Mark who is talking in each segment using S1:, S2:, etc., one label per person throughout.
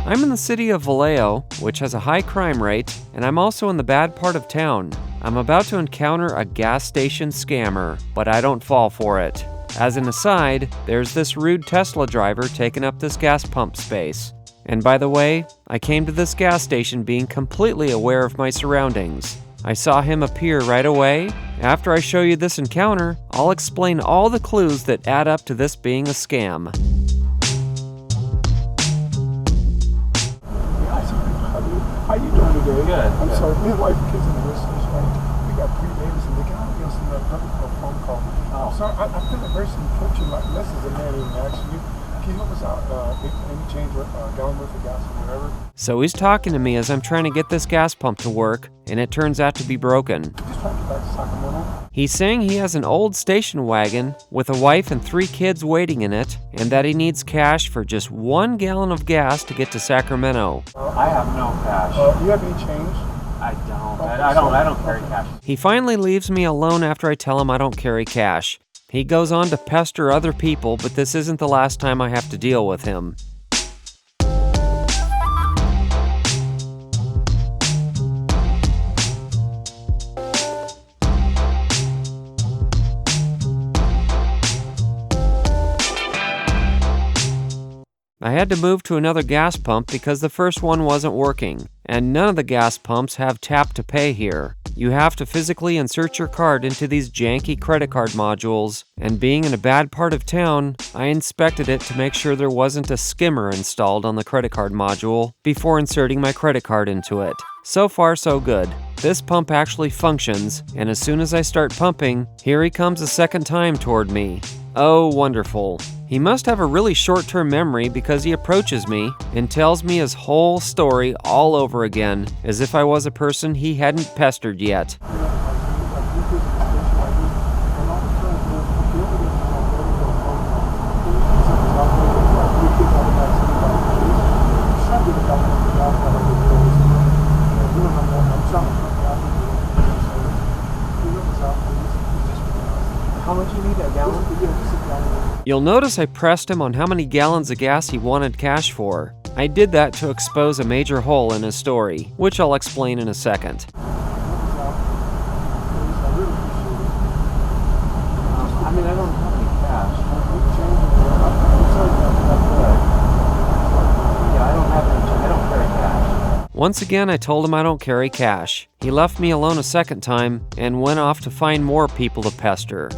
S1: I'm in the city of Vallejo, which has a high crime rate, and I'm also in the bad part of town. I'm about to encounter a gas station scammer, but I don't fall for it. As an aside, there's this rude Tesla driver taking up this gas pump space. And by the way, I came to this gas station being completely aware of my surroundings. I saw him appear right away. After I show you this encounter, I'll explain all the clues that add up to this being a scam.
S2: How you doing today?
S1: Good.
S2: I'm sorry, me and wife and kids in the restaurant, right? We got 3 babies and they got us a phone call. Oh. Sorry, I feel like very unfortunate. Like, this is a man even asking you. Can you help us out? Any change gallon worth of gas or whatever?
S1: So he's talking to me as I'm trying to get this gas pump to work, and it turns out to be broken.
S2: Just trying to get back to Sacramento.
S1: He's saying he has an old station wagon with a wife and 3 kids waiting in it, and that he needs cash for just 1 gallon of gas to get to Sacramento.
S3: I have no cash.
S2: Do you have any change?
S3: I don't. I don't carry cash.
S1: He finally leaves me alone after I tell him I don't carry cash. He goes on to pester other people, but this isn't the last time I have to deal with him. I had to move to another gas pump because the first one wasn't working, and none of the gas pumps have tap to pay here. You have to physically insert your card into these janky credit card modules, and being in a bad part of town, I inspected it to make sure there wasn't a skimmer installed on the credit card module before inserting my credit card into it. So far, so good. This pump actually functions, and as soon as I start pumping, here he comes a second time toward me. Oh, wonderful. He must have a really short-term memory because he approaches me and tells me his whole story all over again, as if I was a person he hadn't pestered yet.
S2: How much you need, a gallon?
S1: You'll notice I pressed him on how many gallons of gas he wanted cash for. I did that to expose a major hole in his story, which I'll explain in a second.
S3: I mean, I don't have any cash. Yeah, I don't carry cash.
S1: Once again, I told him I don't carry cash. He left me alone a second time and went off to find more people to pester.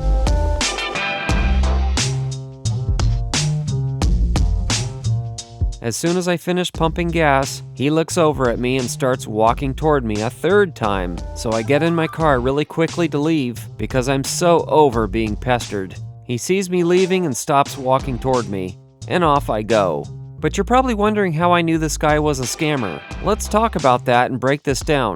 S1: As soon as I finish pumping gas, he looks over at me and starts walking toward me a third time, so I get in my car really quickly to leave because I'm so over being pestered. He sees me leaving and stops walking toward me, and off I go. But you're probably wondering how I knew this guy was a scammer. Let's talk about that and break this down.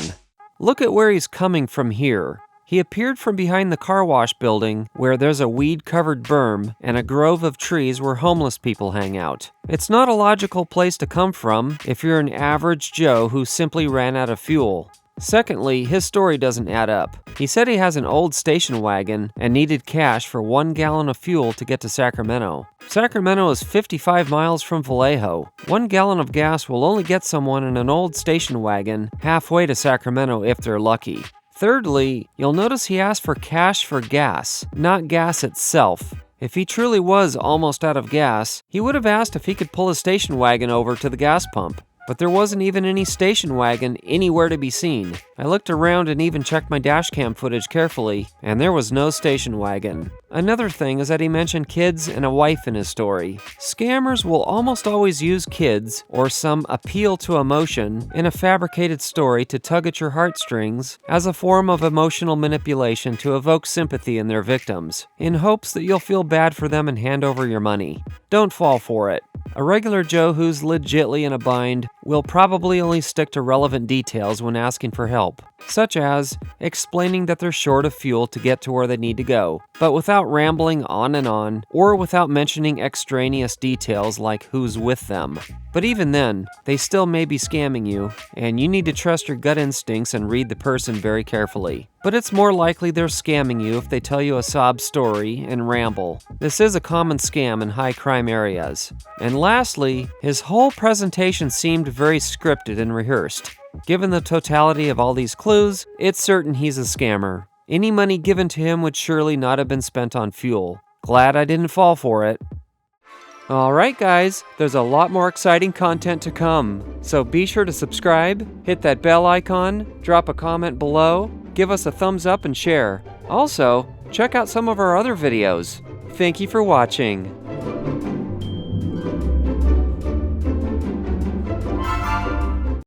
S1: Look at where he's coming from here. He appeared from behind the car wash building where there's a weed-covered berm and a grove of trees where homeless people hang out. It's not a logical place to come from if you're an average Joe who simply ran out of fuel. Secondly, his story doesn't add up. He said he has an old station wagon and needed cash for 1 gallon of fuel to get to Sacramento. Sacramento is 55 miles from Vallejo. 1 gallon of gas will only get someone in an old station wagon halfway to Sacramento if they're lucky. Thirdly, you'll notice he asked for cash for gas, not gas itself. If he truly was almost out of gas, he would have asked if he could pull his station wagon over to the gas pump. But there wasn't even any station wagon anywhere to be seen. I looked around and even checked my dashcam footage carefully, and there was no station wagon. Another thing is that he mentioned kids and a wife in his story. Scammers will almost always use kids or some appeal to emotion in a fabricated story to tug at your heartstrings as a form of emotional manipulation to evoke sympathy in their victims, in hopes that you'll feel bad for them and hand over your money. Don't fall for it. A regular Joe who's legitly in a bind will probably only stick to relevant details when asking for help, such as explaining that they're short of fuel to get to where they need to go, but without rambling on and on, or without mentioning extraneous details like who's with them. But even then, they still may be scamming you, and you need to trust your gut instincts and read the person very carefully. But it's more likely they're scamming you if they tell you a sob story and ramble. This is a common scam in high crime areas. And lastly, his whole presentation seemed very scripted and rehearsed. Given the totality of all these clues, it's certain he's a scammer. Any money given to him would surely not have been spent on fuel. Glad I didn't fall for it. Alright guys, there's a lot more exciting content to come, so be sure to subscribe, hit that bell icon, drop a comment below, give us a thumbs up and share. Also, check out some of our other videos. Thank you for watching.